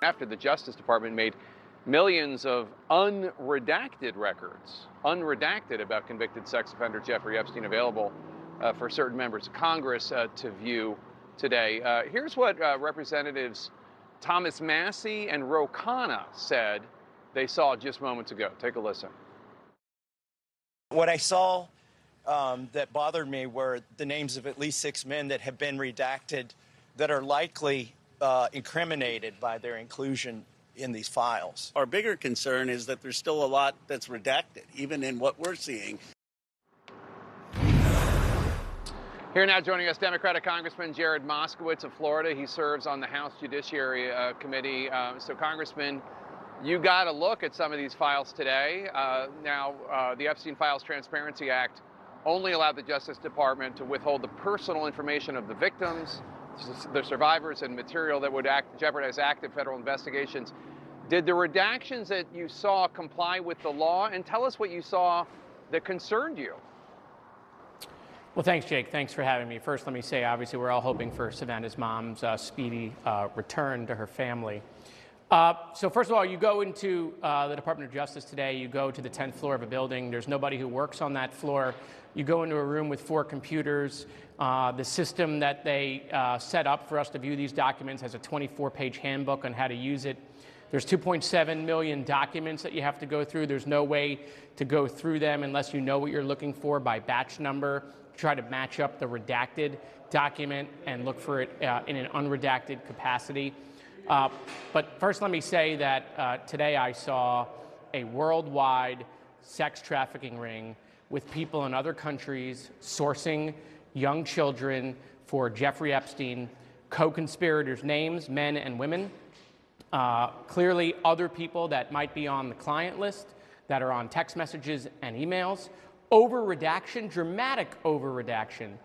After the Justice Department made millions of unredacted records, unredacted about convicted sex offender Jeffrey Epstein, available for certain members of Congress to view today. Here's what Representatives Thomas Massey and Ro Khanna said they saw just moments ago. Take a listen. What I saw that bothered me were the names of at least 6 men that have been redacted that are likely incriminated by their inclusion in these files. Our bigger concern is that there's still a lot that's redacted, even in what we're seeing. Here now joining us, Democratic Congressman Jared Moskowitz of Florida. He serves on the House Judiciary Committee. So, Congressman, you got a look at some of these files today. The Epstein Files Transparency Act only allowed the Justice Department to withhold the personal information of the victims, the survivors, and material that would jeopardize active federal investigations. Did the redactions that you saw comply with the law? And tell us what you saw that concerned you. Well, thanks, Jake. Thanks for having me. First, let me say, obviously, we're all hoping for Savannah's mom's speedy return to her family. So first of all, you go into the Department of Justice today, you go to the 10th floor of a building, there's nobody who works on that floor. You go into a room with 4 computers. The system that they set up for us to view these documents has a 24-page handbook on how to use it. There's 2.7 million documents that you have to go through. There's no way to go through them unless you know what you're looking for by batch number. Try to match up the redacted document and look for it in an unredacted capacity. But first, let me say that today I saw a worldwide sex trafficking ring with people in other countries sourcing young children for Jeffrey Epstein, co-conspirators' names, men and women. Clearly, other people that might be on the client list that are on text messages and emails. Over-redaction, dramatic over-redaction.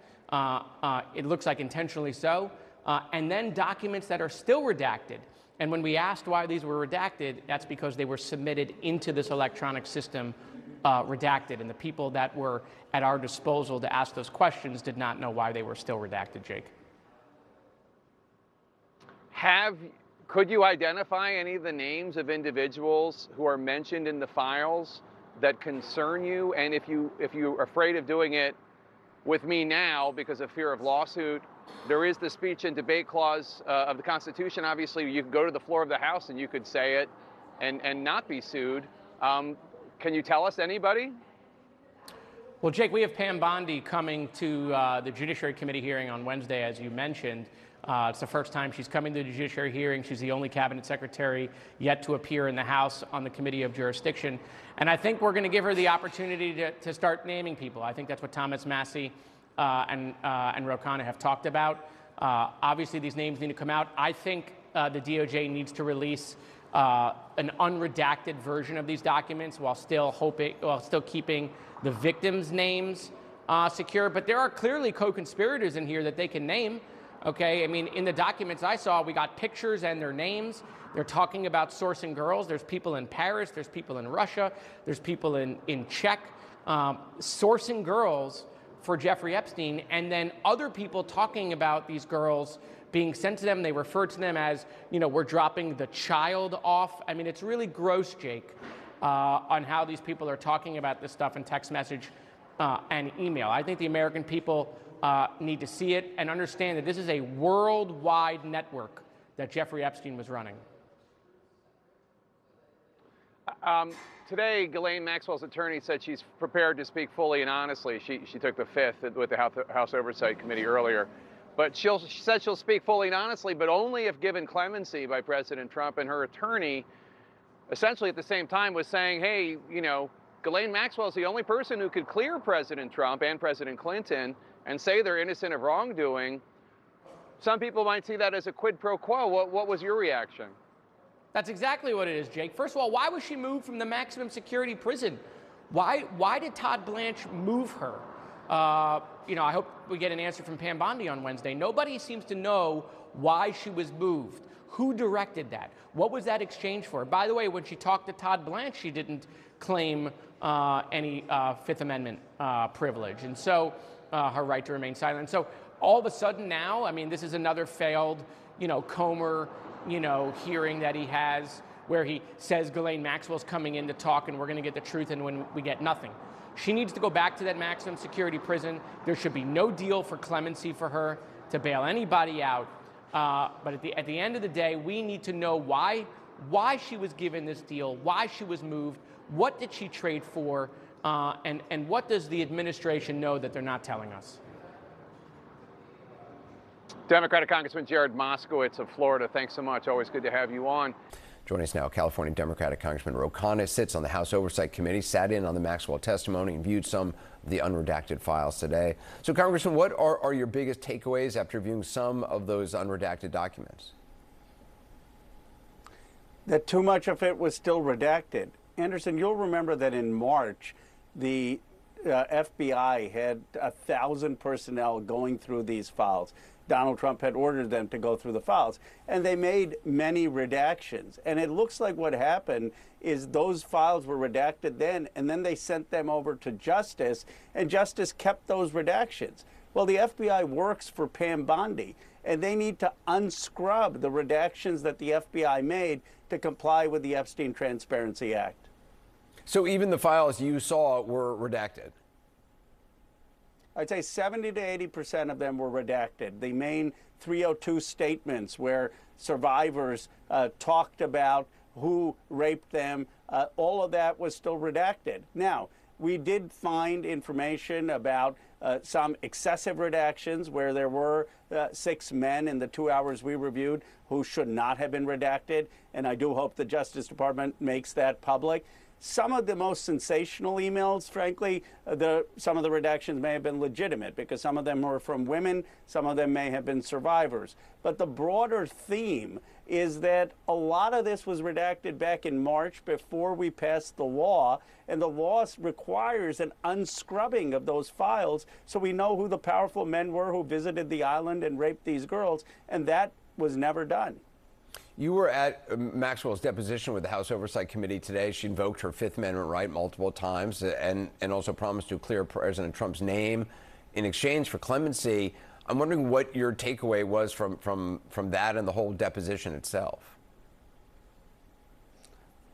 It looks like intentionally so. And then documents that are still redacted. And when we asked why these were redacted, that's because they were submitted into this electronic system redacted. And the people that were at our disposal to ask those questions did not know why they were still redacted, Jake. Could you identify any of the names of individuals who are mentioned in the files that concern you? And if you're afraid of doing it with me now because of fear of lawsuit, there is the speech and debate clause of the Constitution. Obviously, you could go to the floor of the House and you could say it and not be sued. Can you tell us anybody? Well, Jake, we have Pam Bondi coming to the Judiciary Committee hearing on Wednesday, as you mentioned. It's the first time she's coming to the Judiciary hearing. She's the only cabinet secretary yet to appear in the House on the Committee of Jurisdiction. And I think we're going to give her the opportunity to start naming people. I think that's what Thomas Massey and Ro Khanna have talked about. Obviously, these names need to come out. I think the DOJ needs to release an unredacted version of these documents while still keeping the victims' names secure. But there are clearly co-conspirators in here that they can name. Okay, I mean, in the documents I saw, we got pictures and their names. They're talking about sourcing girls. There's people in Paris. There's people in Russia. There's people in Czech sourcing girls for Jeffrey Epstein, and then other people talking about these girls being sent to them. They refer to them as, we're dropping the child off. I mean, it's really gross, Jake, on how these people are talking about this stuff in text message and email. I think the American people need to see it and understand that this is a worldwide network that Jeffrey Epstein was running. Today, Ghislaine Maxwell's attorney said she's prepared to speak fully and honestly. She took the fifth with the House Oversight Committee earlier. But she said she'll speak fully and honestly, but only if given clemency by President Trump. And her attorney, essentially at the same time, was saying, hey, Ghislaine Maxwell is the only person who could clear President Trump and President Clinton and say they're innocent of wrongdoing. Some people might see that as a quid pro quo. What was your reaction? That's exactly what it is, Jake. First of all, why was she moved from the maximum security prison? Why did Todd Blanche move her? I hope we get an answer from Pam Bondi on Wednesday. Nobody seems to know why she was moved. Who directed that? What was that exchange for? By the way, when she talked to Todd Blanche, she didn't claim any Fifth Amendment privilege, and so her right to remain silent. So all of a sudden now, I mean, this is another failed, Comer, hearing that he has where he says Ghislaine Maxwell's coming in to talk and we're going to get the truth, and when we get nothing. She needs to go back to that maximum security prison. There should be no deal for clemency for her to bail anybody out. But at the end of the day, we need to know why she was given this deal, why she was moved, what did she trade for, and what does the administration know that they're not telling us? Democratic Congressman Jared Moskowitz of Florida, thanks so much. Always good to have you on. Joining us now, California Democratic Congressman Ro Khanna sits on the House Oversight Committee, sat in on the Maxwell testimony, and viewed some of the unredacted files today. So, Congressman, what are your biggest takeaways after viewing some of those unredacted documents? That too much of it was still redacted. Anderson, you'll remember that in March, the FBI had 1,000 personnel going through these files. Donald Trump had ordered them to go through the files, and they made many redactions. And it looks like what happened is those files were redacted then, and then they sent them over to Justice, and Justice kept those redactions. Well, the FBI works for Pam Bondi, and they need to unscrub the redactions that the FBI made to comply with the Epstein Transparency Act. So even the files you saw were redacted? I'd say 70 to 80% of them were redacted. The main 302 statements where survivors talked about who raped them, all of that was still redacted. Now, we did find information about some excessive redactions where there were 6 men in the 2 hours we reviewed who should not have been redacted, and I do hope the Justice Department makes that public. Some of the most sensational emails, frankly, some of the redactions may have been legitimate because some of them were from women, some of them may have been survivors. But the broader theme is that a lot of this was redacted back in March before we passed the law, and the law requires an unscrubbing of those files so we know who the powerful men were who visited the island and raped these girls, and that was never done. You were at Maxwell's deposition with the House Oversight Committee today. She invoked her Fifth Amendment right multiple times and also promised to clear President Trump's name in exchange for clemency. I'm wondering what your takeaway was from that and the whole deposition itself.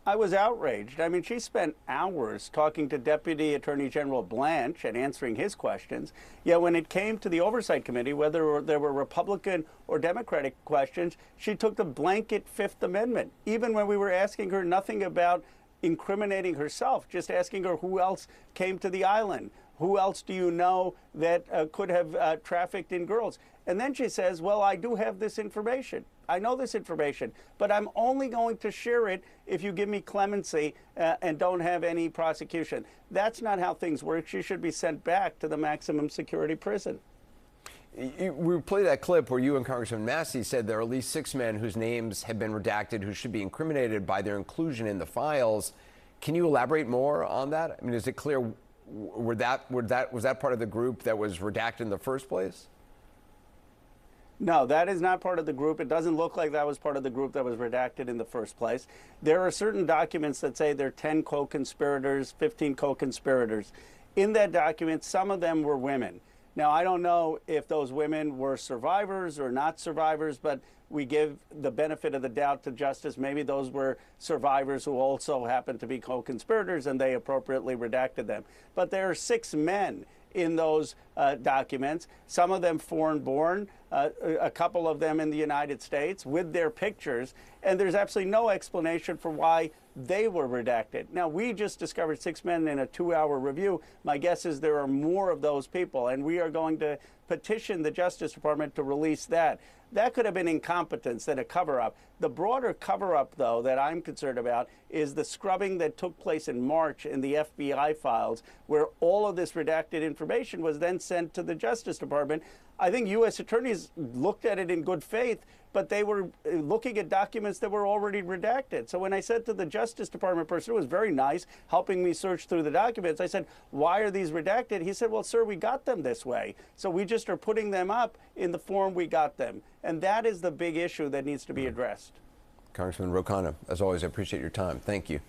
I was outraged. I mean, she spent hours talking to Deputy Attorney General Blanche and answering his questions. Yet when it came to the Oversight Committee, whether there were Republican or Democratic questions, she took the blanket Fifth Amendment, even when we were asking her nothing about incriminating herself, just asking her who else came to the island. Who else do you know that could have trafficked in girls? And then she says, well, I do have this information. I know this information, but I'm only going to share it if you give me clemency and don't have any prosecution. That's not how things work. She should be sent back to the maximum security prison. We played that clip where you and Congressman Massey said there are at least 6 men whose names have been redacted who should be incriminated by their inclusion in the files. Can you elaborate more on that? I mean, is it clear, was that part of the group that was redacted in the first place? No, that is not part of the group. It doesn't look like that was part of the group that was redacted in the first place. There are certain documents that say there are 10 co-conspirators, 15 co-conspirators. In that document, some of them were women. Now, I don't know if those women were survivors or not survivors, but we give the benefit of the doubt to Justice. Maybe those were survivors who also happened to be co-conspirators and they appropriately redacted them. But there are 6 men in those documents, some of them foreign-born, a couple of them in the United States with their pictures, and there's absolutely no explanation for why they were redacted. Now, we just discovered 6 men in a 2-hour review. My guess is there are more of those people, and we are going to petition the Justice Department to release that. That could have been incompetence and a cover-up. The broader cover-up, though, that I'm concerned about is the scrubbing that took place in March in the FBI files, where all of this redacted information was then sent to the Justice Department. I think U.S. attorneys looked at it in good faith, but they were looking at documents that were already redacted. So when I said to the Justice Department person, who was very nice, helping me search through the documents, I said, why are these redacted? He said, well, sir, we got them this way. So we just are putting them up in the form we got them. And that is the big issue that needs to be addressed. Congressman Ro Khanna, as always, I appreciate your time. Thank you.